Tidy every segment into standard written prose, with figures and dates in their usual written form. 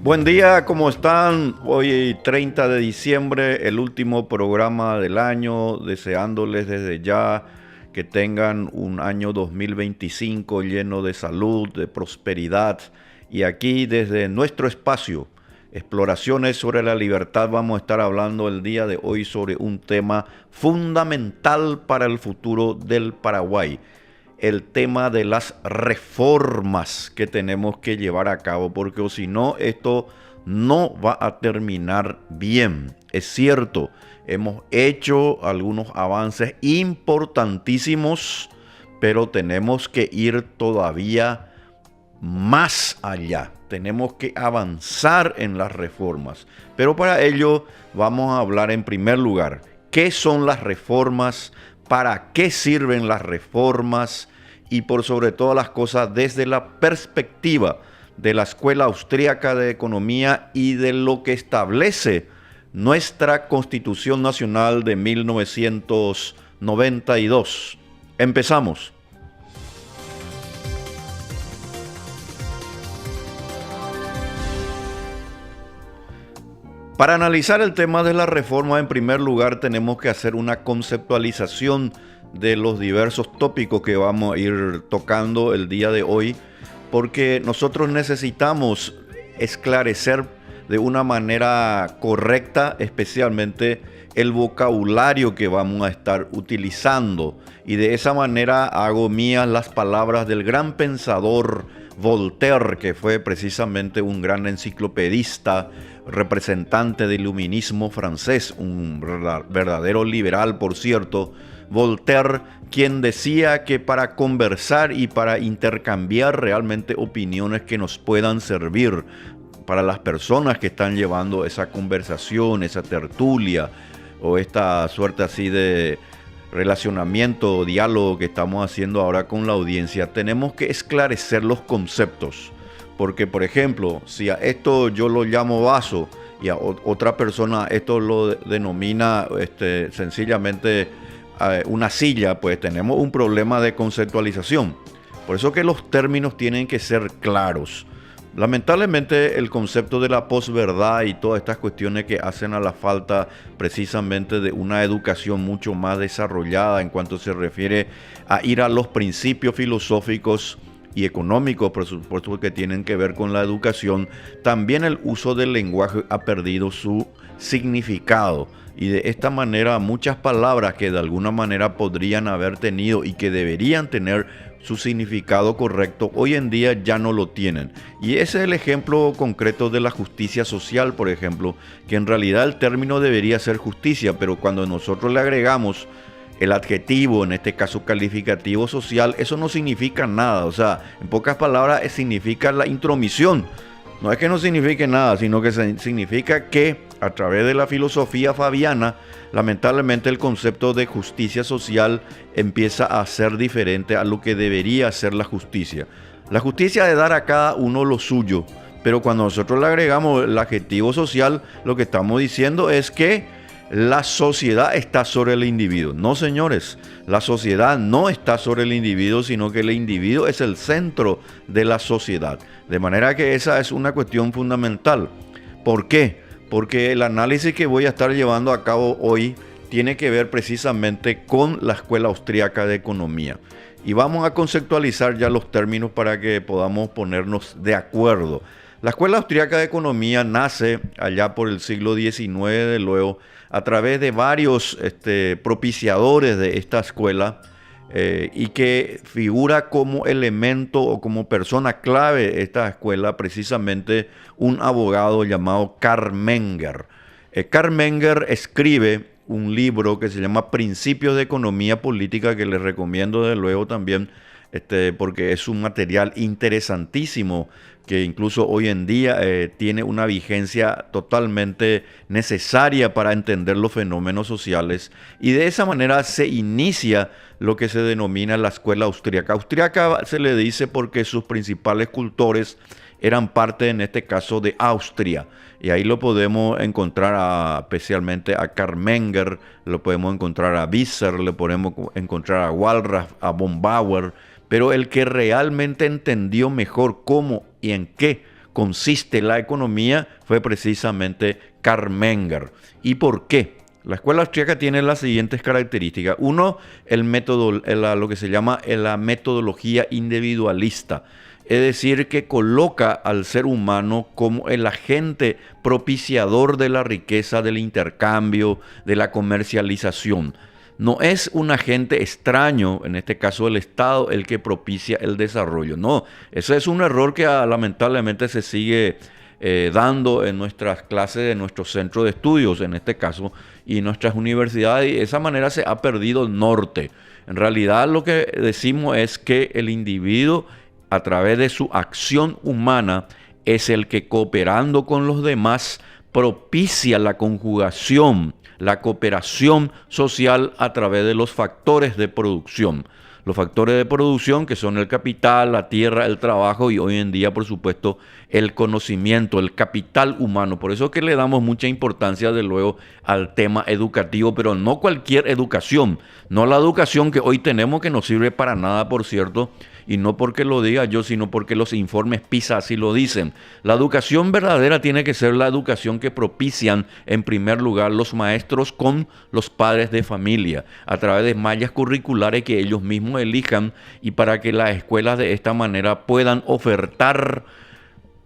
Buen día, ¿cómo están? Hoy 30 de diciembre, el último programa del año, deseándoles desde ya que tengan un año 2025 lleno de salud, de prosperidad. Y aquí desde nuestro espacio, Exploraciones sobre la Libertad, vamos a estar hablando el día de hoy sobre un tema fundamental para el futuro del Paraguay. El tema de las reformas que tenemos que llevar a cabo, porque o si no, esto no va a terminar bien. Es cierto, hemos hecho algunos avances importantísimos, pero tenemos que ir todavía más allá. Tenemos que avanzar en las reformas. Pero para ello vamos a hablar en primer lugar, ¿qué son las reformas? ¿Para qué sirven las reformas? Y por sobre todas las cosas, desde la perspectiva de la Escuela Austríaca de Economía y de lo que establece nuestra Constitución Nacional de 1992. Empezamos. Para analizar el tema de la reforma, en primer lugar tenemos que hacer una conceptualización de los diversos tópicos que vamos a ir tocando el día de hoy, porque nosotros necesitamos esclarecer de una manera correcta, especialmente el vocabulario que vamos a estar utilizando. Y de esa manera hago mías las palabras del gran pensador Voltaire, que fue precisamente un gran enciclopedista, representante del iluminismo francés, un verdadero liberal, por cierto. Voltaire, quien decía que para conversar y para intercambiar realmente opiniones que nos puedan servir para las personas que están llevando esa conversación, esa tertulia o esta suerte así de relacionamiento o diálogo que estamos haciendo ahora con la audiencia, tenemos que esclarecer los conceptos. Porque, por ejemplo, si a esto yo lo llamo vaso y a otra persona esto lo denomina sencillamente una silla, pues tenemos un problema de conceptualización. Por eso que los términos tienen que ser claros. Lamentablemente el concepto de la posverdad y todas estas cuestiones que hacen a la falta precisamente de una educación mucho más desarrollada en cuanto se refiere a ir a los principios filosóficos y económicos, por supuesto, que tienen que ver con la educación, también el uso del lenguaje ha perdido su significado. Y de esta manera muchas palabras que de alguna manera podrían haber tenido y que deberían tener su significado correcto, hoy en día ya no lo tienen. Y ese es el ejemplo concreto de la justicia social, por ejemplo, que en realidad el término debería ser justicia, pero cuando nosotros le agregamos el adjetivo, en este caso calificativo social, eso no significa nada. O sea, en pocas palabras, significa la intromisión. No es que no signifique nada, sino que significa que a través de la filosofía fabiana, lamentablemente el concepto de justicia social empieza a ser diferente a lo que debería ser la justicia. La justicia es dar a cada uno lo suyo, pero cuando nosotros le agregamos el adjetivo social, lo que estamos diciendo es que la sociedad está sobre el individuo. No, señores, la sociedad no está sobre el individuo, sino que el individuo es el centro de la sociedad. De manera que esa es una cuestión fundamental. ¿Por qué? Porque el análisis que voy a estar llevando a cabo hoy tiene que ver precisamente con la Escuela Austríaca de Economía. Y vamos a conceptualizar ya los términos para que podamos ponernos de acuerdo. La Escuela Austríaca de Economía nace allá por el siglo XIX, de luego, a través de varios propiciadores de esta escuela y que figura como elemento o como persona clave de esta escuela precisamente un abogado llamado Carl Menger. Carl Menger escribe un libro que se llama Principios de Economía Política, que les recomiendo de luego también, porque es un material interesantísimo que incluso hoy en día tiene una vigencia totalmente necesaria para entender los fenómenos sociales, y de esa manera se inicia lo que se denomina la escuela austríaca. Austríaca se le dice porque sus principales cultores eran parte, en este caso, de Austria, y ahí lo podemos encontrar especialmente a Carl Menger, lo podemos encontrar a Visser, le podemos encontrar a Walras, a von Bauer, pero el que realmente entendió mejor cómo y en qué consiste la economía fue precisamente Karl Menger. ¿Y por qué? La escuela austríaca tiene las siguientes características. Uno, lo que se llama la metodología individualista. Es decir, que coloca al ser humano como el agente propiciador de la riqueza, del intercambio, de la comercialización. No es un agente extraño, en este caso el Estado, el que propicia el desarrollo. No, ese es un error que lamentablemente se sigue dando en nuestras clases de nuestros centros de estudios, en este caso, y nuestras universidades, y de esa manera se ha perdido el norte. En realidad lo que decimos es que el individuo, a través de su acción humana, es el que, cooperando con los demás, propicia la conjugación, la cooperación social a través de los factores de producción. Los factores de producción que son el capital, la tierra, el trabajo y hoy en día, por supuesto, el conocimiento, el capital humano. Por eso es que le damos mucha importancia, de luego, al tema educativo, pero no cualquier educación, no la educación que hoy tenemos, que no sirve para nada, por cierto, y no porque lo diga yo, sino porque los informes PISA así lo dicen. La educación verdadera tiene que ser la educación que propician, en primer lugar, los maestros con los padres de familia, a través de mallas curriculares que ellos mismos elijan, y para que las escuelas de esta manera puedan ofertar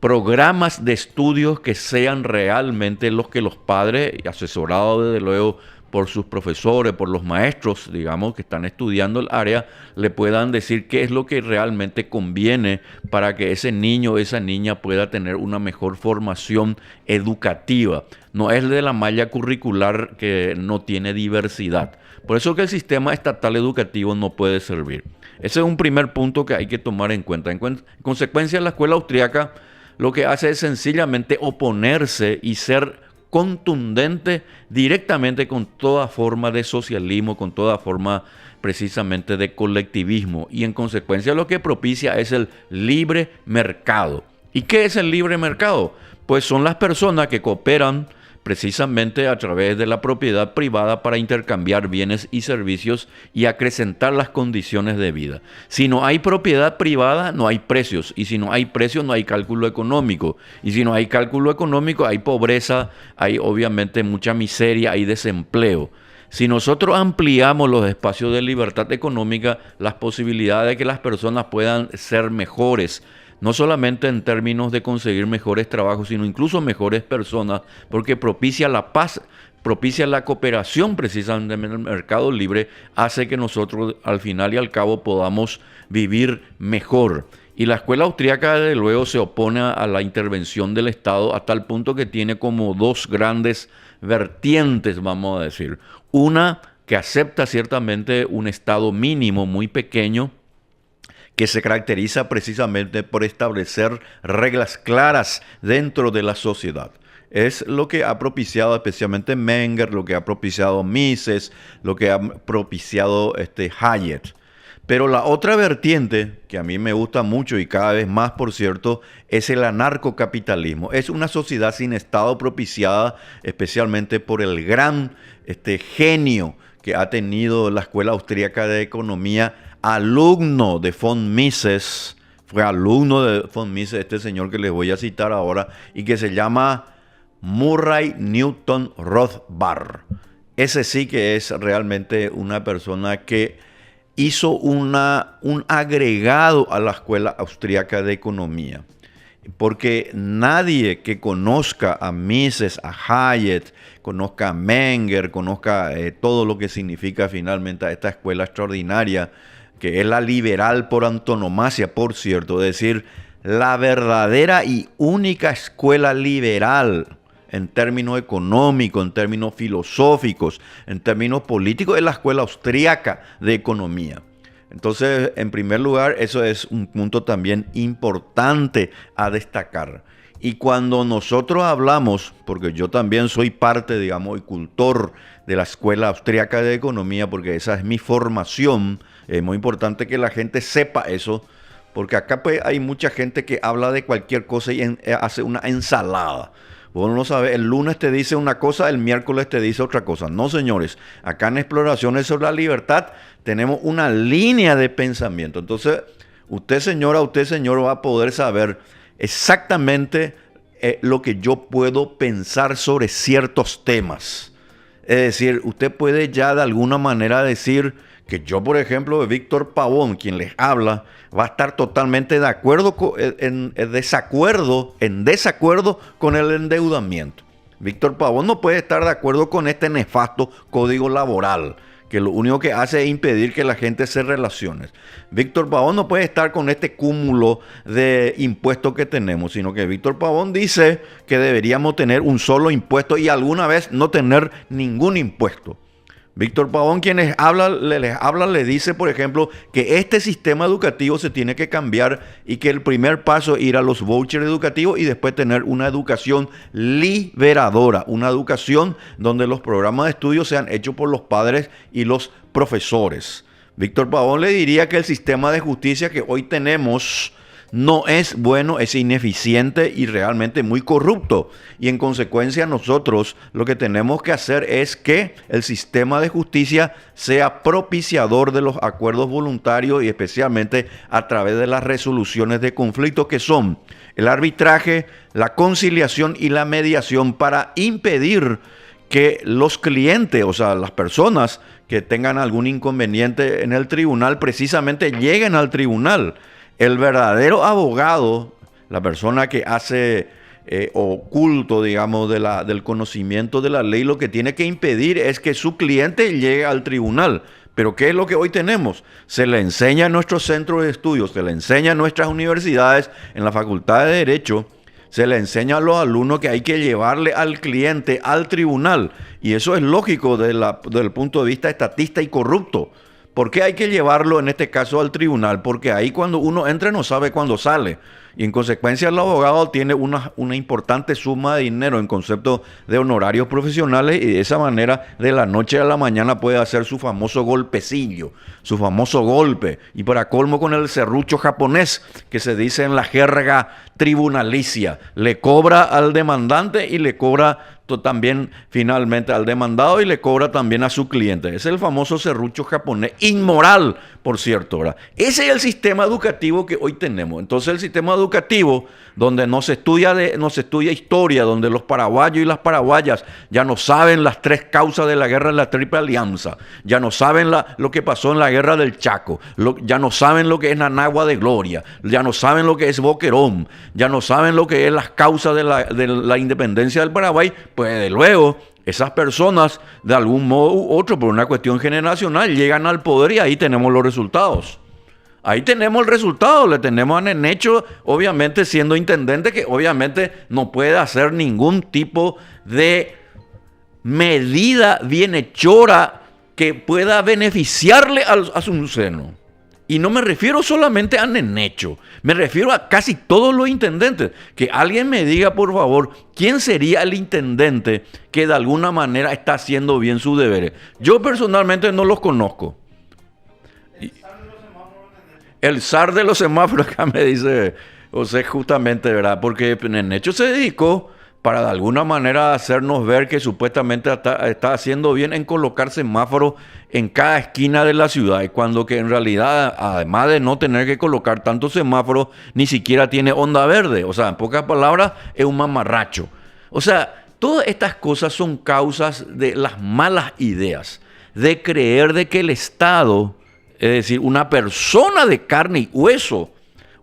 programas de estudios que sean realmente los que los padres, asesorados desde luego por sus profesores, por los maestros, digamos, que están estudiando el área, le puedan decir qué es lo que realmente conviene para que ese niño o esa niña pueda tener una mejor formación educativa. No es de la malla curricular que no tiene diversidad. Por eso que el sistema estatal educativo no puede servir. Ese es un primer punto que hay que tomar en cuenta. En consecuencia, la escuela austríaca lo que hace es sencillamente oponerse y ser contundente directamente con toda forma de socialismo, con toda forma precisamente de colectivismo, y en consecuencia lo que propicia es el libre mercado. ¿Y qué es el libre mercado? Pues son las personas que cooperan precisamente a través de la propiedad privada para intercambiar bienes y servicios y acrecentar las condiciones de vida. Si no hay propiedad privada, no hay precios, y si no hay precios, no hay cálculo económico, y si no hay cálculo económico, hay pobreza, hay obviamente mucha miseria, hay desempleo. Si nosotros ampliamos los espacios de libertad económica, las posibilidades de que las personas puedan ser mejores, no solamente en términos de conseguir mejores trabajos, sino incluso mejores personas, porque propicia la paz, propicia la cooperación precisamente en el mercado libre, hace que nosotros al final y al cabo podamos vivir mejor. Y la escuela austríaca, desde luego, se opone a la intervención del Estado a tal punto que tiene como dos grandes vertientes, vamos a decir. Una que acepta ciertamente un Estado mínimo muy pequeño, que se caracteriza precisamente por establecer reglas claras dentro de la sociedad. Es lo que ha propiciado especialmente Menger, lo que ha propiciado Mises, lo que ha propiciado Hayek. Pero la otra vertiente, que a mí me gusta mucho y cada vez más, por cierto, es el anarcocapitalismo. Es una sociedad sin Estado propiciada especialmente por el gran genio que ha tenido la Escuela Austríaca de Economía, alumno de von Mises, fue alumno de von Mises, este señor que les voy a citar ahora, y que se llama Murray Newton Rothbard. Ese sí que es realmente una persona que hizo un agregado a la Escuela Austríaca de Economía. Porque nadie que conozca a Mises, a Hayek, conozca a Menger, conozca todo lo que significa finalmente a esta escuela extraordinaria, que es la liberal por antonomasia, por cierto, es decir, la verdadera y única escuela liberal en términos económicos, en términos filosóficos, en términos políticos, es la escuela austríaca de economía. Entonces, en primer lugar, eso es un punto también importante a destacar. Y cuando nosotros hablamos, porque yo también soy parte, digamos, y cultor de la Escuela Austríaca de Economía, porque esa es mi formación, es muy importante que la gente sepa eso, porque acá pues, hay mucha gente que habla de cualquier cosa y hace una ensalada. Vos no sabes, el lunes te dice una cosa, el miércoles te dice otra cosa. No, señores, acá en Exploraciones sobre la Libertad tenemos una línea de pensamiento. Entonces, usted señora, usted señor va a poder saber exactamente lo que yo puedo pensar sobre ciertos temas. Es decir, usted puede ya de alguna manera decir que yo, por ejemplo, Víctor Pavón, quien les habla, va a estar totalmente de acuerdo en desacuerdo con el endeudamiento. Víctor Pavón no puede estar de acuerdo con este nefasto código laboral, que lo único que hace es impedir que la gente se relacione. Víctor Pavón no puede estar con este cúmulo de impuestos que tenemos, sino que Víctor Pavón dice que deberíamos tener un solo impuesto y alguna vez no tener ningún impuesto. Víctor Pavón, quien les habla, le dice, por ejemplo, que este sistema educativo se tiene que cambiar y que el primer paso es ir a los vouchers educativos y después tener una educación liberadora, una educación donde los programas de estudio sean hechos por los padres y los profesores. Víctor Pavón le diría que el sistema de justicia que hoy tenemos no es bueno, es ineficiente y realmente muy corrupto. Y en consecuencia nosotros lo que tenemos que hacer es que el sistema de justicia sea propiciador de los acuerdos voluntarios y especialmente a través de las resoluciones de conflictos que son el arbitraje, la conciliación y la mediación para impedir que los clientes, o sea, las personas que tengan algún inconveniente en el tribunal, precisamente lleguen al tribunal. El verdadero abogado, la persona que hace oculto, digamos, del conocimiento de la ley, lo que tiene que impedir es que su cliente llegue al tribunal. Pero ¿qué es lo que hoy tenemos? Se le enseña en nuestros centros de estudios, se le enseña en nuestras universidades, en la Facultad de Derecho, se le enseña a los alumnos que hay que llevarle al cliente al tribunal. Y eso es lógico desde el punto de vista estatista y corrupto. ¿Por qué hay que llevarlo en este caso al tribunal? Porque ahí cuando uno entra no sabe cuándo sale. Y en consecuencia el abogado tiene una importante suma de dinero en concepto de honorarios profesionales y de esa manera de la noche a la mañana puede hacer su famoso golpecillo, su famoso golpe. Y para colmo con el serrucho japonés que se dice en la jerga tribunalicia. Le cobra al demandante y le cobra también finalmente al demandado y le cobra también a su cliente. Es el famoso serrucho japonés, inmoral, por cierto, ¿verdad? Ese es el sistema educativo que hoy tenemos. Entonces el sistema educativo donde no se estudia historia, donde los paraguayos y las paraguayas ya no saben las tres causas de la guerra de la Triple Alianza, ya no saben lo que pasó en la guerra del Chaco, ya no saben lo que es Nanagua de Gloria, ya no saben lo que es Boquerón, ya no saben lo que es las causas de la independencia del Paraguay. Pues de luego, esas personas, de algún modo u otro, por una cuestión generacional, llegan al poder y ahí tenemos los resultados. Ahí tenemos el resultado, le tenemos a Nenecho, obviamente siendo intendente, que obviamente no puede hacer ningún tipo de medida bienhechora que pueda beneficiarle a su seno. Y no me refiero solamente a Nenecho, me refiero a casi todos los intendentes. Que alguien me diga, por favor, ¿quién sería el intendente que de alguna manera está haciendo bien sus deberes? Yo personalmente no los conozco. El zar de los semáforos, acá me dice José, justamente, ¿verdad? Porque Nenecho se dedicó para de alguna manera hacernos ver que supuestamente está haciendo bien en colocar semáforos en cada esquina de la ciudad, y cuando que en realidad, además de no tener que colocar tantos semáforos, ni siquiera tiene onda verde. O sea, en pocas palabras, es un mamarracho. O sea, todas estas cosas son causas de las malas ideas, de creer de que el Estado, es decir, una persona de carne y hueso,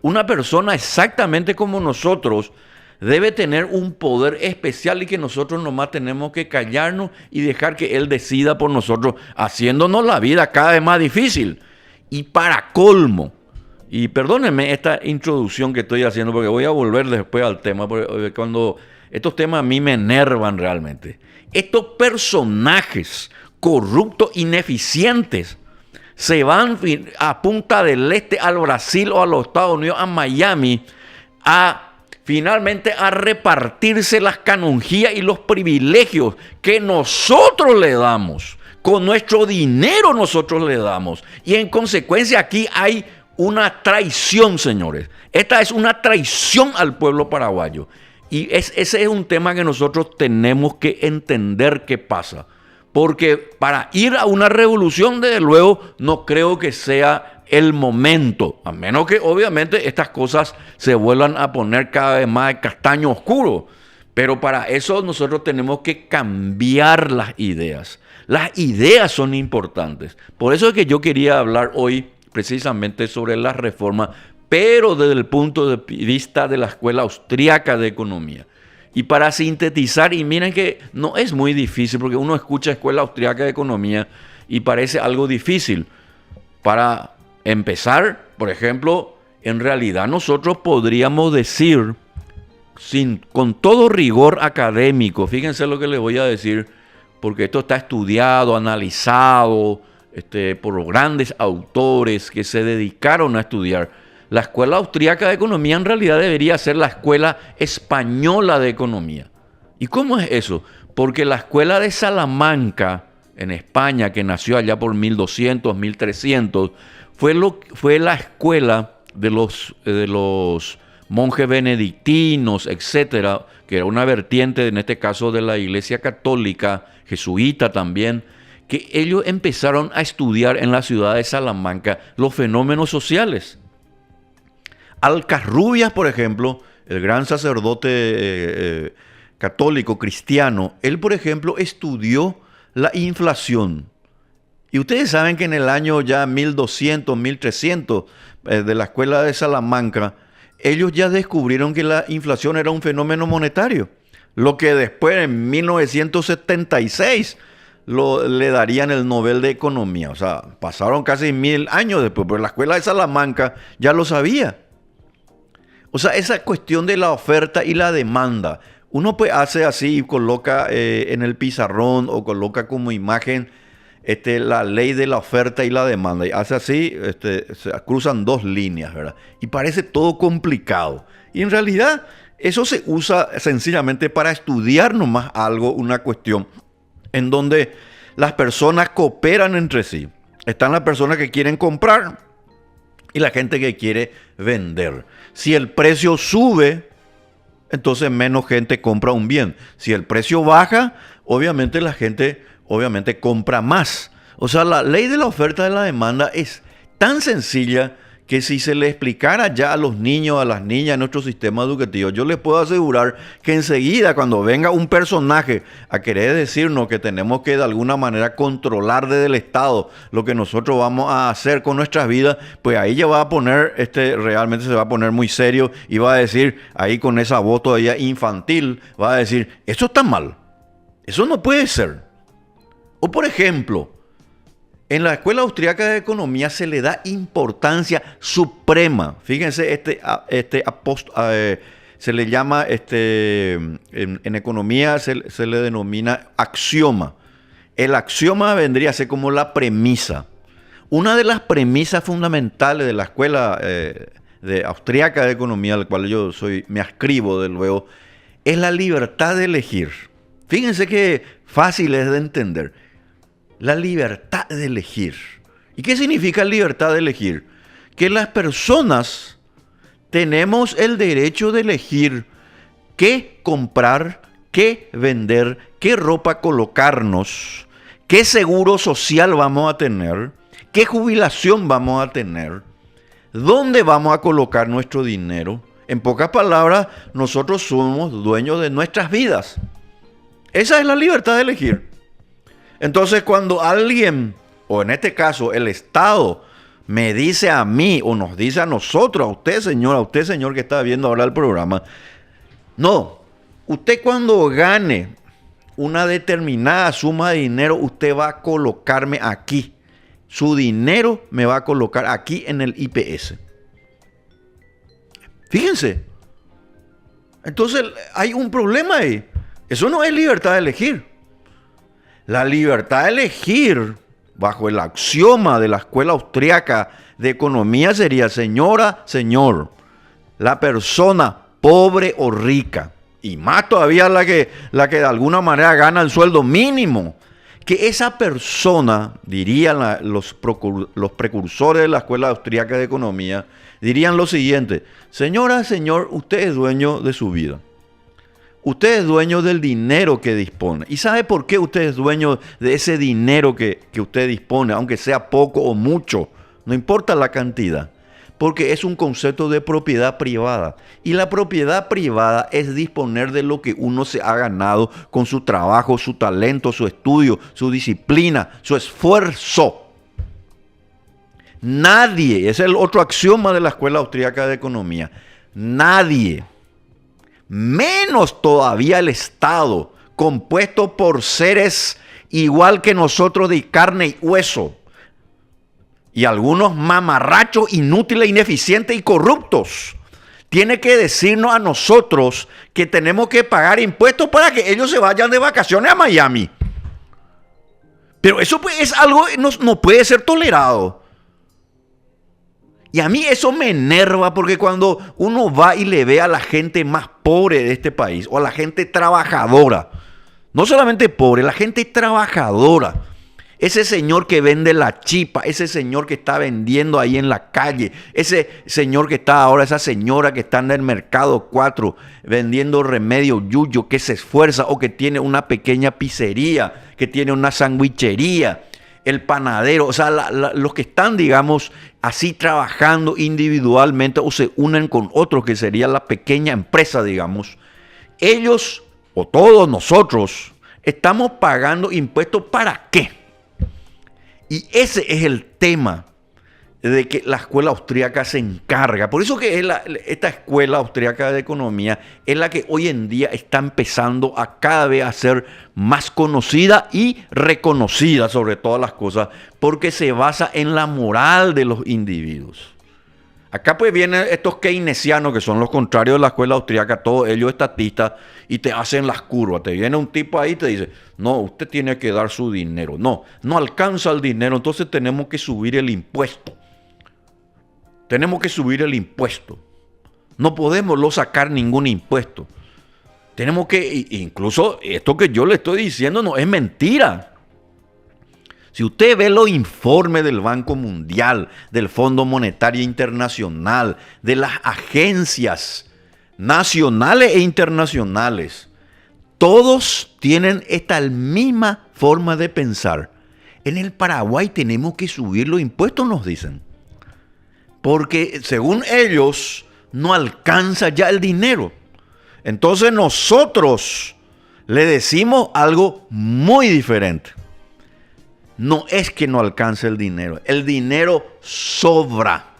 una persona exactamente como nosotros, debe tener un poder especial y que nosotros nomás tenemos que callarnos y dejar que Él decida por nosotros, haciéndonos la vida cada vez más difícil. Y para colmo, y perdónenme esta introducción que estoy haciendo porque voy a volver después al tema, porque cuando estos temas a mí me enervan realmente. Estos personajes corruptos, ineficientes, se van a Punta del Este, al Brasil o a los Estados Unidos, a Miami, finalmente a repartirse las canonjías y los privilegios que nosotros le damos. Con nuestro dinero nosotros le damos. Y en consecuencia aquí hay una traición, señores. Esta es una traición al pueblo paraguayo. Y ese es un tema que nosotros tenemos que entender qué pasa. Porque para ir a una revolución, desde luego, no creo que sea el momento, a menos que obviamente estas cosas se vuelvan a poner cada vez más de castaño oscuro. Pero para eso nosotros tenemos que cambiar las ideas. Las ideas son importantes. Por eso es que yo quería hablar hoy precisamente sobre la reforma, pero desde el punto de vista de la Escuela Austriaca de Economía. Y para sintetizar, y miren que no es muy difícil, porque uno escucha Escuela Austriaca de Economía y parece algo difícil. Para empezar, por ejemplo, en realidad nosotros podríamos decir, con todo rigor académico, fíjense lo que les voy a decir, porque esto está estudiado, analizado por grandes autores que se dedicaron a estudiar. La Escuela Austriaca de Economía en realidad debería ser la Escuela Española de Economía. ¿Y cómo es eso? Porque la Escuela de Salamanca, en España, que nació allá por 1200, 1300, fue la escuela de los monjes benedictinos, etcétera, que era una vertiente, en este caso, de la Iglesia Católica, jesuita también, que ellos empezaron a estudiar en la ciudad de Salamanca los fenómenos sociales. Alcarrubias, por ejemplo, el gran sacerdote católico cristiano, él, por ejemplo, estudió la inflación. Y ustedes saben que en el año ya 1200, 1300 de la escuela de Salamanca, ellos ya descubrieron que la inflación era un fenómeno monetario. Lo que después, en 1976, le darían el Nobel de Economía. O sea, pasaron casi 1000 años después, pero la escuela de Salamanca ya lo sabía. O sea, esa cuestión de la oferta y la demanda. Uno pues hace así y coloca en el pizarrón o coloca como imagen la ley de la oferta y la demanda. Y hace así, se cruzan dos líneas, ¿verdad? Y parece todo complicado. Y en realidad eso se usa sencillamente para estudiar nomás algo, una cuestión en donde las personas cooperan entre sí. Están las personas que quieren comprar y la gente que quiere vender. Si el precio sube, entonces menos gente compra un bien. Si el precio baja, obviamente la gente compra más. O sea, la ley de la oferta y la demanda es tan sencilla que si se le explicara ya a los niños, a las niñas en nuestro sistema educativo, yo les puedo asegurar que enseguida cuando venga un personaje a querer decirnos que tenemos que de alguna manera controlar desde el Estado lo que nosotros vamos a hacer con nuestras vidas, pues ahí ya va a poner, realmente se va a poner muy serio y va a decir, ahí con esa voz todavía infantil, va a decir, eso está mal, eso no puede ser. O por ejemplo, en la Escuela Austriaca de Economía se le da importancia suprema. Fíjense, se le llama, en economía se le denomina axioma. El axioma vendría a ser como la premisa. Una de las premisas fundamentales de la Escuela Austriaca de Economía, al cual yo me adscribo de luego, es la libertad de elegir. Fíjense que fácil es de entender. La libertad de elegir. ¿Y qué significa libertad de elegir? Que las personas tenemos el derecho de elegir qué comprar, qué vender, qué ropa colocarnos, qué seguro social vamos a tener, qué jubilación vamos a tener, dónde vamos a colocar nuestro dinero. En pocas palabras, nosotros somos dueños de nuestras vidas. Esa es la libertad de elegir. Entonces, cuando alguien, o en este caso el Estado, me dice a mí o nos dice a nosotros, a usted señor que está viendo ahora el programa, no, usted cuando gane una determinada suma de dinero, usted va a colocarme aquí. Su dinero me va a colocar aquí en el IPS. Fíjense. Entonces hay un problema ahí. Eso no es libertad de elegir. La libertad de elegir, bajo el axioma de la Escuela Austriaca de Economía, sería, señora, señor, la persona pobre o rica, y más todavía la que de alguna manera gana el sueldo mínimo, que esa persona, dirían los precursores de la Escuela Austriaca de Economía, dirían lo siguiente: señora, señor, usted es dueño de su vida. Usted es dueño del dinero que dispone. ¿Y sabe por qué usted es dueño de ese dinero que usted dispone, aunque sea poco o mucho? no importa la cantidad, porque es un concepto de propiedad privada. Y la propiedad privada es disponer de lo que uno se ha ganado con su trabajo, su talento, su estudio, su disciplina, su esfuerzo. Nadie, ese es el otro axioma de la Escuela Austríaca de Economía, nadie, menos todavía el Estado, compuesto por seres igual que nosotros de carne y hueso, y algunos mamarrachos, inútiles, ineficientes y corruptos, tiene que decirnos a nosotros que tenemos que pagar impuestos para que ellos se vayan de vacaciones a Miami. Pero eso pues es algo que no puede ser tolerado. Y a mí eso me enerva porque cuando uno va y le ve a la gente más pobre de este país, o a la gente trabajadora, no solamente pobre, la gente trabajadora, ese señor que vende la chipa, ese señor que está vendiendo ahí en la calle, ese señor que está ahora, esa señora que está en el mercado 4 vendiendo remedio yuyo, que se esfuerza o que tiene una pequeña pizzería, que tiene una sandwichería, el panadero, o sea, los que están, digamos, así trabajando individualmente o se unen con otros, que sería la pequeña empresa, digamos, ellos o todos nosotros estamos pagando impuestos ¿para qué? Y ese es el tema de que la escuela austríaca se encarga. Por eso que esta escuela austríaca de economía es la que hoy en día está empezando a cada vez a ser más conocida y reconocida sobre todas las cosas, porque se basa en la moral de los individuos. Acá pues vienen estos keynesianos que son los contrarios de la escuela austríaca, todos ellos estatistas, y te hacen las curvas. Te viene un tipo ahí y te dice, no, usted tiene que dar su dinero. No alcanza el dinero, entonces tenemos que subir el impuesto. Tenemos que subir el impuesto. No podemos sacar ningún impuesto. Tenemos que, incluso esto que yo le estoy diciendo no es mentira. Si usted ve los informes del Banco Mundial, del Fondo Monetario Internacional, de las agencias nacionales e internacionales, todos tienen esta misma forma de pensar. En el Paraguay tenemos que subir los impuestos, nos dicen. Porque según ellos no alcanza ya el dinero. Entonces nosotros le decimos algo muy diferente. No es que no alcance el dinero sobra.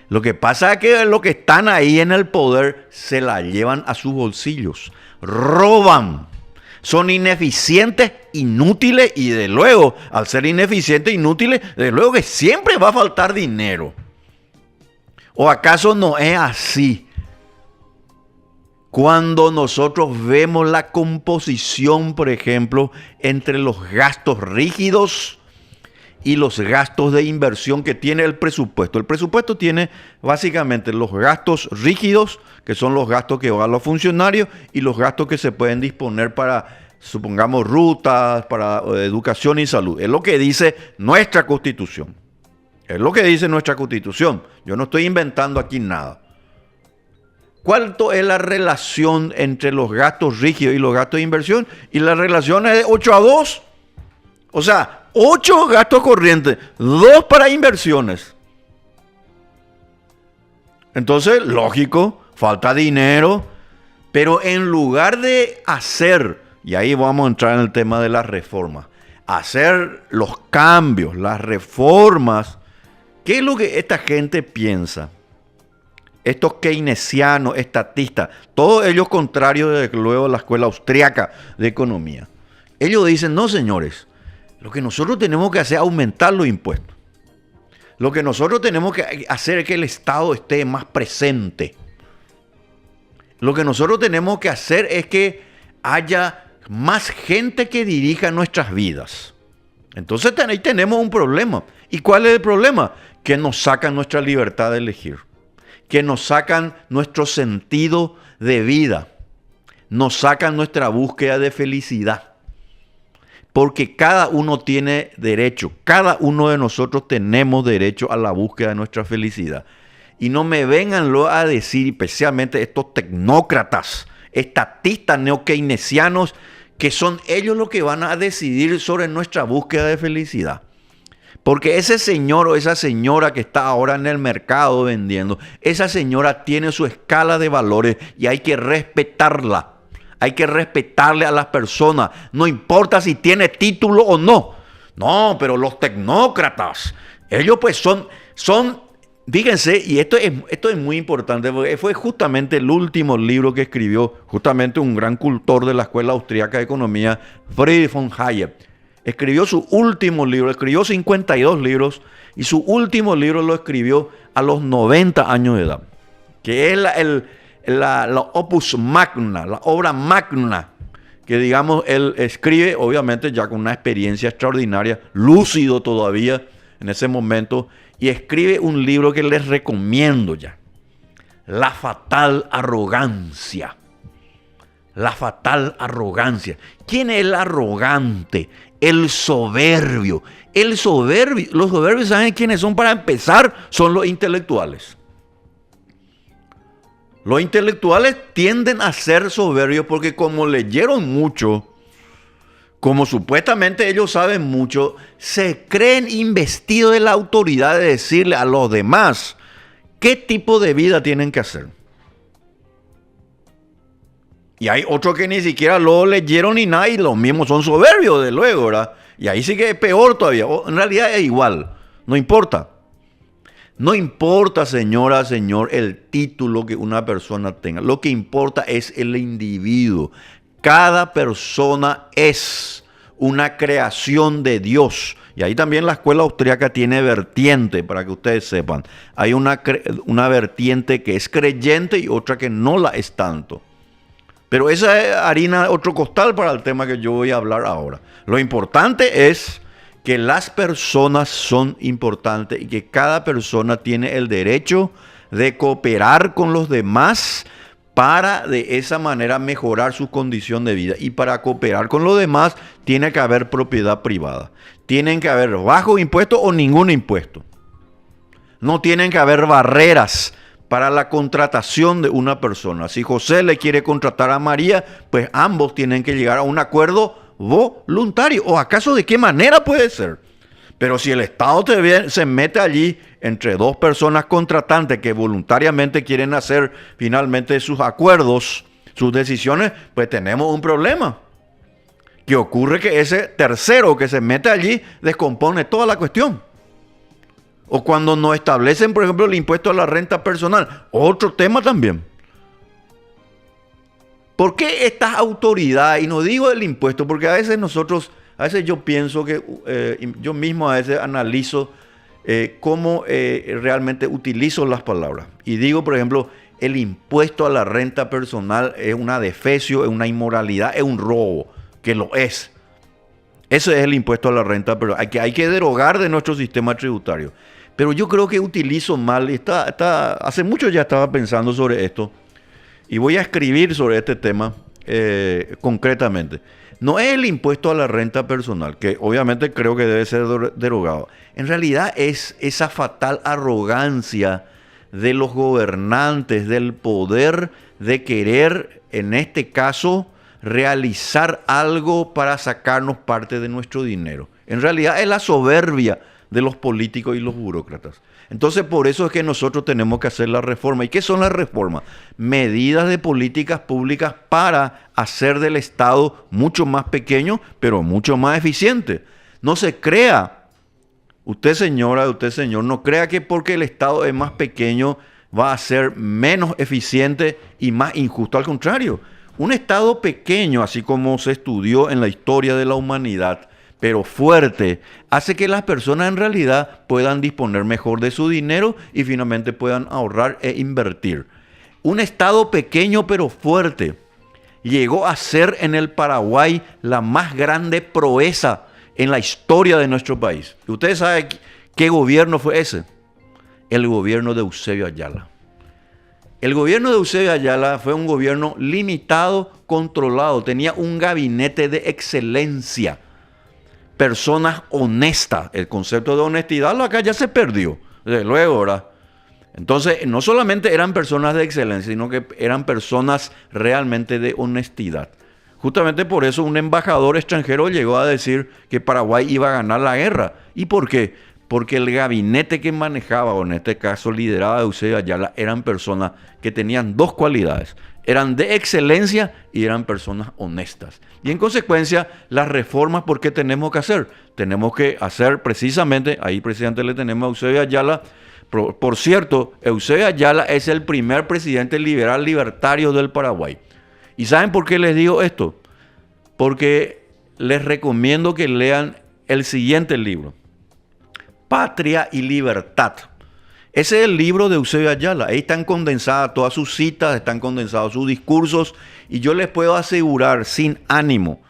Lo que pasa es que los que están ahí en el poder se la llevan a sus bolsillos, roban, son ineficientes, inútiles y de luego, al ser ineficientes, inútiles, de luego que siempre va a faltar dinero. ¿O acaso no es así? Cuando nosotros vemos la composición, por ejemplo, entre los gastos rígidos y los gastos de inversión que tiene el presupuesto. El presupuesto tiene básicamente los gastos rígidos, que son los gastos que van a los funcionarios, y los gastos que se pueden disponer para, supongamos, rutas, para educación y salud. Es lo que dice nuestra Constitución. Es lo que dice nuestra Constitución. Yo no estoy inventando aquí nada. ¿Cuánto es la relación entre los gastos rígidos y los gastos de inversión? Y la relación es de 8-2. O sea, 8 gastos corrientes, 2 para inversiones. Entonces, lógico, falta dinero. Pero en lugar de hacer, y ahí vamos a entrar en el tema de las reformas, hacer los cambios, las reformas, ¿qué es lo que esta gente piensa? Estos keynesianos, estatistas, todos ellos contrarios de luego la escuela austríaca de economía. Ellos dicen, no señores, lo que nosotros tenemos que hacer es aumentar los impuestos. Lo que nosotros tenemos que hacer es que el Estado esté más presente. Lo que nosotros tenemos que hacer es que haya más gente que dirija nuestras vidas. Entonces ahí tenemos un problema. ¿Y cuál es el problema? Que nos sacan nuestra libertad de elegir. Que nos sacan nuestro sentido de vida, nos sacan nuestra búsqueda de felicidad. Porque cada uno tiene derecho, cada uno de nosotros tenemos derecho a la búsqueda de nuestra felicidad. Y no me vengan a decir, especialmente estos tecnócratas, estatistas neokeynesianos, que son ellos los que van a decidir sobre nuestra búsqueda de felicidad. Porque ese señor o esa señora que está ahora en el mercado vendiendo, esa señora tiene su escala de valores y hay que respetarla. Hay que respetarle a las personas, no importa si tiene título o no. No, pero los tecnócratas, ellos pues son, fíjense, y esto es muy importante, porque fue justamente el último libro que escribió justamente un gran cultor de la Escuela Austríaca de Economía, Friedrich von Hayek. Escribió su último libro, escribió 52 libros, y su último libro lo escribió a los 90 años de edad, que es la opus magna, la obra magna, que digamos él escribe, obviamente ya con una experiencia extraordinaria, lúcido todavía en ese momento, y escribe un libro que les recomiendo ya, La fatal arrogancia. La fatal arrogancia. ¿Quién es el arrogante? El soberbio. Los soberbios, ¿saben quiénes son? Para empezar, son los intelectuales. Los intelectuales tienden a ser soberbios porque como leyeron mucho, como supuestamente ellos saben mucho, se creen investidos de la autoridad de decirle a los demás qué tipo de vida tienen que hacer. Y hay otros que ni siquiera lo leyeron ni nada y los mismos son soberbios, de luego, ¿verdad? Y ahí sí que es peor todavía. En realidad es igual, no importa. No importa, señora, señor, el título que una persona tenga. Lo que importa es el individuo. Cada persona es una creación de Dios. Y ahí también la escuela austríaca tiene vertiente, para que ustedes sepan. Hay una vertiente que es creyente y otra que no la es tanto. Pero esa es harina de otro costal para el tema que yo voy a hablar ahora. Lo importante es que las personas son importantes y que cada persona tiene el derecho de cooperar con los demás para de esa manera mejorar su condición de vida. Y para cooperar con los demás tiene que haber propiedad privada. Tienen que haber bajo impuesto o ningún impuesto. No tienen que haber barreras para la contratación de una persona. Si José le quiere contratar a María, pues ambos tienen que llegar a un acuerdo voluntario. ¿O acaso de qué manera puede ser? Pero si el Estado se mete allí entre dos personas contratantes que voluntariamente quieren hacer finalmente sus acuerdos, sus decisiones, pues tenemos un problema. Que ocurre que ese tercero que se mete allí descompone toda la cuestión. O cuando no establecen, por ejemplo, el impuesto a la renta personal. Otro tema también. ¿Por qué estas autoridades? Y no digo el impuesto, porque a veces yo pienso que yo mismo a veces analizo cómo realmente utilizo las palabras. Y digo, por ejemplo, el impuesto a la renta personal es una defecio, es una inmoralidad, es un robo, que lo es. Ese es el impuesto a la renta, pero hay que derogar de nuestro sistema tributario. Pero yo creo que utilizo mal, y hace mucho ya estaba pensando sobre esto, y voy a escribir sobre este tema concretamente. No es el impuesto a la renta personal, que obviamente creo que debe ser derogado. En realidad es esa fatal arrogancia de los gobernantes, del poder de querer, en este caso, realizar algo para sacarnos parte de nuestro dinero. En realidad es la soberbia de los políticos y los burócratas. Entonces, por eso es que nosotros tenemos que hacer la reforma. ¿Y qué son las reformas? Medidas de políticas públicas para hacer del Estado mucho más pequeño, pero mucho más eficiente. No se crea, usted señora, usted señor, no crea que porque el Estado es más pequeño va a ser menos eficiente y más injusto. Al contrario, un Estado pequeño, así como se estudió en la historia de la humanidad, pero fuerte, hace que las personas en realidad puedan disponer mejor de su dinero y finalmente puedan ahorrar e invertir. Un Estado pequeño pero fuerte llegó a ser en el Paraguay la más grande proeza en la historia de nuestro país. ¿Y ustedes saben qué gobierno fue ese? El gobierno de Eusebio Ayala. El gobierno de Eusebio Ayala fue un gobierno limitado, controlado, tenía un gabinete de excelencia. Personas honestas. El concepto de honestidad acá ya se perdió. Desde luego, ¿verdad? Entonces, no solamente eran personas de excelencia, sino que eran personas realmente de honestidad. Justamente por eso un embajador extranjero llegó a decir que Paraguay iba a ganar la guerra. ¿Y por qué? porque el gabinete que manejaba, o en este caso lideraba Eusebio Ayala, eran personas que tenían dos cualidades. Eran de excelencia y eran personas honestas. Y en consecuencia, las reformas, ¿por qué tenemos que hacer? Tenemos que hacer precisamente, ahí presidente le tenemos a Eusebio Ayala. Por cierto, Eusebio Ayala es el primer presidente liberal libertario del Paraguay. ¿Y saben por qué les digo esto? Porque les recomiendo que lean el siguiente libro, Patria y Libertad. Ese es el libro de Eusebio Ayala. Ahí están condensadas todas sus citas, están condensados sus discursos, y yo les puedo asegurar, sin ánimo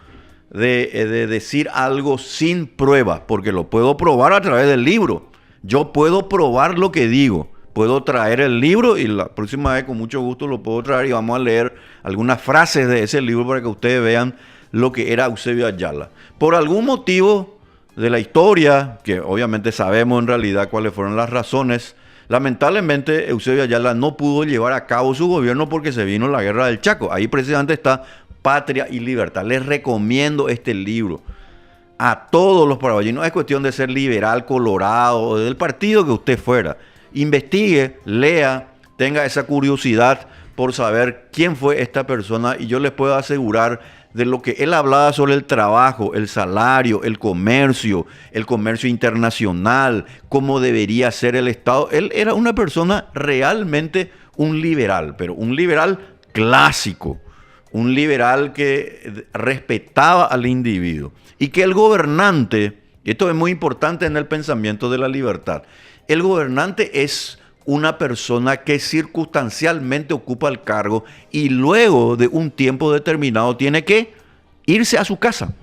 de decir algo sin prueba, porque lo puedo probar a través del libro. Yo puedo probar lo que digo. Puedo traer el libro y la próxima vez con mucho gusto lo puedo traer y vamos a leer algunas frases de ese libro para que ustedes vean lo que era Eusebio Ayala. Por algún motivo de la historia, que obviamente sabemos en realidad cuáles fueron las razones, lamentablemente Eusebio Ayala no pudo llevar a cabo su gobierno porque se vino la guerra del Chaco. Ahí precisamente está Patria y Libertad. Les recomiendo este libro a todos los paraguayos. No es cuestión de ser liberal, colorado o del partido que usted fuera. Investigue, lea, tenga esa curiosidad por saber quién fue esta persona, y yo les puedo asegurar de lo que él hablaba sobre el trabajo, el salario, el comercio internacional, cómo debería ser el Estado. Él era una persona realmente un liberal, pero un liberal clásico, un liberal que respetaba al individuo, y que el gobernante, esto es muy importante en el pensamiento de la libertad, el gobernante es una persona que circunstancialmente ocupa el cargo y luego de un tiempo determinado tiene que irse a su casa.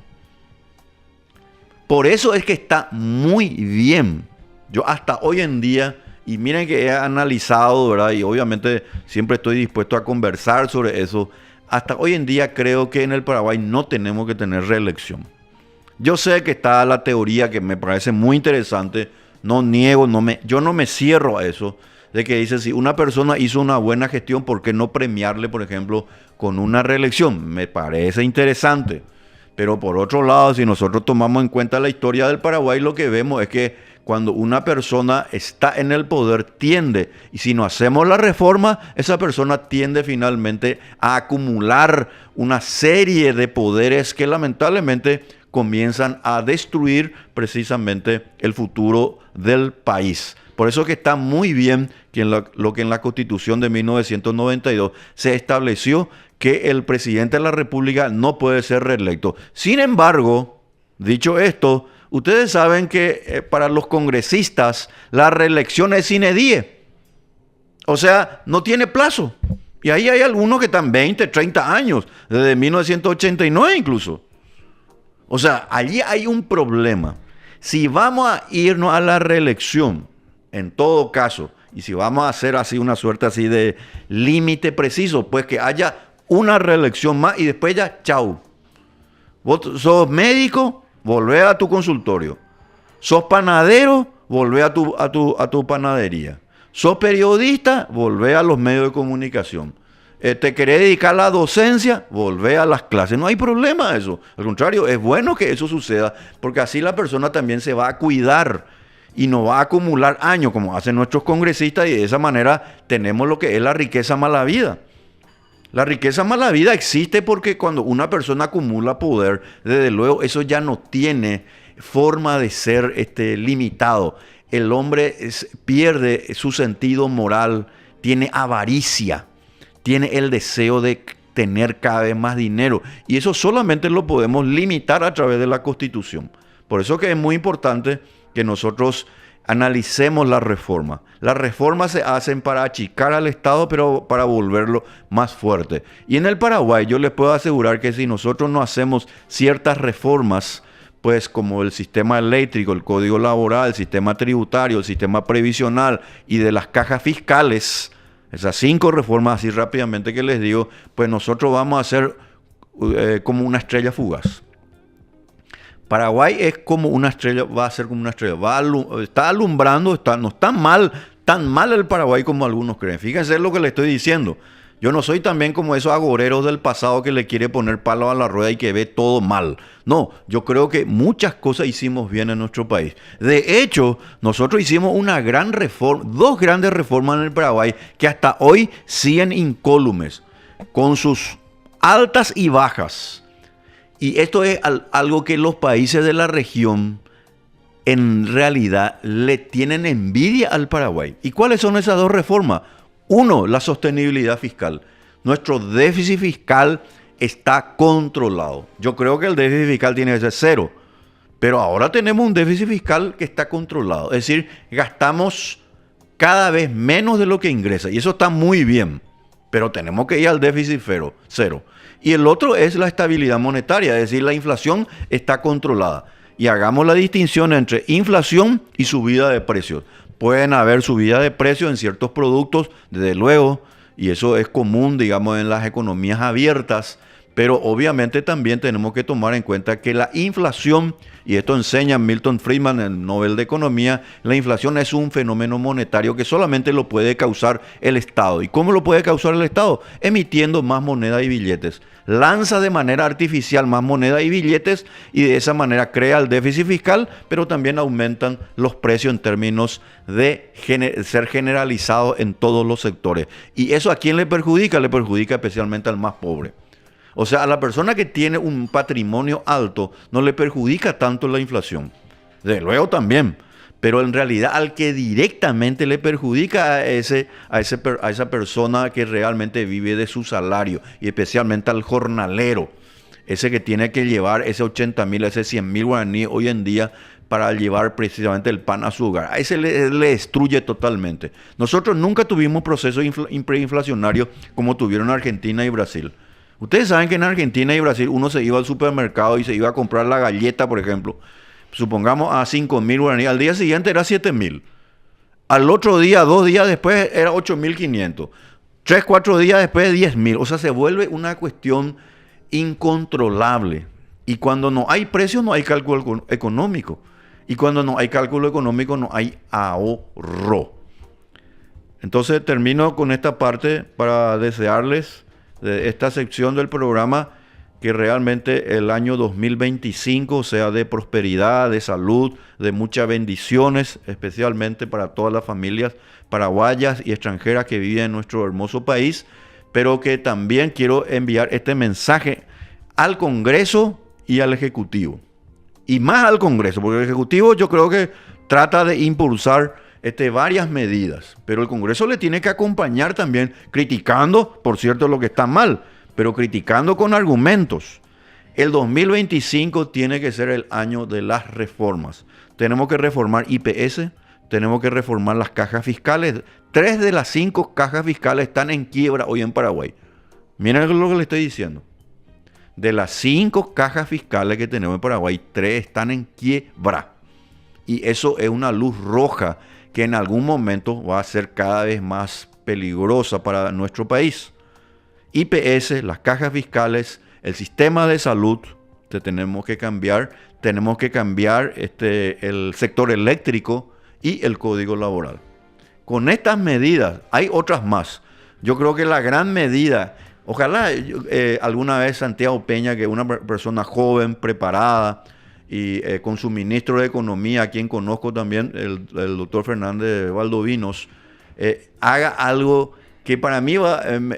Por eso es que está muy bien. Yo hasta hoy en día, y miren que he analizado, ¿verdad? Y obviamente siempre estoy dispuesto a conversar sobre eso. Hasta hoy en día creo que en el Paraguay no tenemos que tener reelección. Yo sé que está la teoría que me parece muy interesante. No niego, yo no me cierro a eso, de que dice, si una persona hizo una buena gestión, ¿por qué no premiarle, por ejemplo, con una reelección? Me parece interesante. Pero por otro lado, si nosotros tomamos en cuenta la historia del Paraguay, lo que vemos es que cuando una persona está en el poder tiende, y si no hacemos la reforma, esa persona tiende finalmente a acumular una serie de poderes que lamentablemente comienzan a destruir precisamente el futuro del país. Por eso que está muy bien que lo que en la Constitución de 1992 se estableció, que el presidente de la República no puede ser reelecto. Sin embargo, dicho esto, ustedes saben que para los congresistas la reelección es sine die. O sea, no tiene plazo. Y ahí hay algunos que están 20, 30 años, desde 1989 incluso. O sea, allí hay un problema. Si vamos a irnos a la reelección, en todo caso, y si vamos a hacer así una suerte así de límite preciso, pues que haya una reelección más y después ya, chau. Vos sos médico, volvé a tu consultorio. Sos panadero, volvé a tu panadería. Sos periodista, volvé a los medios de comunicación. Te querés dedicar a la docencia, volvé a las clases. No hay problema eso. Al contrario, es bueno que eso suceda, porque así la persona también se va a cuidar y no va a acumular años como hacen nuestros congresistas, y de esa manera tenemos lo que es la riqueza mala vida. La riqueza mala vida existe porque cuando una persona acumula poder, desde luego eso ya no tiene forma de ser limitado. El hombre pierde su sentido moral, tiene avaricia, tiene el deseo de tener cada vez más dinero, y eso solamente lo podemos limitar a través de la Constitución. Por eso que es muy importante que nosotros analicemos la reforma. Las reformas se hacen para achicar al Estado, pero para volverlo más fuerte. Y en el Paraguay yo les puedo asegurar que si nosotros no hacemos ciertas reformas, pues como el sistema eléctrico, el código laboral, el sistema tributario, el sistema previsional y de las cajas fiscales, esas 5 reformas así rápidamente que les digo, pues nosotros vamos a ser como una estrella fugaz. Paraguay es como una estrella, va a ser como una estrella, está alumbrando, no está tan mal el Paraguay como algunos creen. Fíjense lo que les estoy diciendo. Yo no soy también como esos agoreros del pasado que le quiere poner palo a la rueda y que ve todo mal. No, yo creo que muchas cosas hicimos bien en nuestro país. De hecho, nosotros hicimos una gran reforma, dos grandes reformas en el Paraguay que hasta hoy siguen incólumes, con sus altas y bajas. Y esto es algo que los países de la región en realidad le tienen envidia al Paraguay. ¿Y cuáles son esas dos reformas? Uno, la sostenibilidad fiscal. Nuestro déficit fiscal está controlado. Yo creo que el déficit fiscal tiene que ser cero, pero ahora tenemos un déficit fiscal que está controlado. Es decir, gastamos cada vez menos de lo que ingresa y eso está muy bien, pero tenemos que ir al déficit cero. Y el otro es la estabilidad monetaria, es decir, la inflación está controlada. Y hagamos la distinción entre inflación y subida de precios. Pueden haber subida de precios en ciertos productos, desde luego, y eso es común, digamos, en las economías abiertas, pero obviamente también tenemos que tomar en cuenta que la inflación, y esto enseña Milton Friedman, el Nobel de Economía, la inflación es un fenómeno monetario que solamente lo puede causar el Estado. ¿Y cómo lo puede causar el Estado? Emitiendo más moneda y billetes. Lanza de manera artificial más moneda y billetes y de esa manera crea el déficit fiscal, pero también aumentan los precios en términos de ser generalizados en todos los sectores. ¿Y eso a quién le perjudica? Le perjudica especialmente al más pobre. O sea, a la persona que tiene un patrimonio alto no le perjudica tanto la inflación. Desde luego también. Pero en realidad al que directamente le perjudica a esa persona que realmente vive de su salario, y especialmente al jornalero, ese que tiene que llevar ese 80.000, ese 100.000 guaraníes hoy en día para llevar precisamente el pan a su hogar. A ese le destruye totalmente. Nosotros nunca tuvimos procesos preinflacionarios como tuvieron Argentina y Brasil. Ustedes saben que en Argentina y Brasil uno se iba al supermercado y se iba a comprar la galleta, por ejemplo, supongamos a 5.000 guaraníes, al día siguiente era 7.000. Al otro día, 2 días después, era 8.500. 3, 4 días después, 10.000. O sea, se vuelve una cuestión incontrolable. Y cuando no hay precios, no hay cálculo económico. Y cuando no hay cálculo económico, no hay ahorro. Entonces, termino con esta parte para desearles de esta sección del programa que realmente el año 2025 sea de prosperidad, de salud, de muchas bendiciones, especialmente para todas las familias paraguayas y extranjeras que viven en nuestro hermoso país, pero que también quiero enviar este mensaje al Congreso y al Ejecutivo. Y más al Congreso, porque el Ejecutivo yo creo que trata de impulsar varias medidas, pero el Congreso le tiene que acompañar también, criticando, por cierto, lo que está mal, pero criticando con argumentos. El 2025 tiene que ser el año de las reformas. Tenemos que reformar IPS, tenemos que reformar las cajas fiscales. 3 de las 5 cajas fiscales están en quiebra hoy en Paraguay. Miren lo que le estoy diciendo. De las 5 cajas fiscales que tenemos en Paraguay, 3 están en quiebra. Y eso es una luz roja que en algún momento va a ser cada vez más peligrosa para nuestro país. IPS, las cajas fiscales, el sistema de salud, tenemos que cambiar el sector eléctrico y el código laboral. Con estas medidas, hay otras más. Yo creo que la gran medida, ojalá alguna vez Santiago Peña, que es una persona joven, preparada, y con su ministro de Economía, a quien conozco también, el doctor Fernández Valdovinos, haga algo que para mí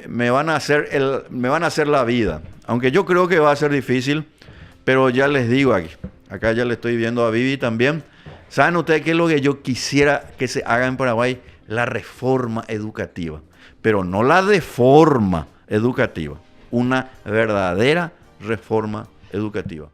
me van a hacer la vida. Aunque yo creo que va a ser difícil, pero ya les digo acá ya le estoy viendo a Vivi también. ¿Saben ustedes qué es lo que yo quisiera que se haga en Paraguay? La reforma educativa. Pero no la deforma educativa. Una verdadera reforma educativa.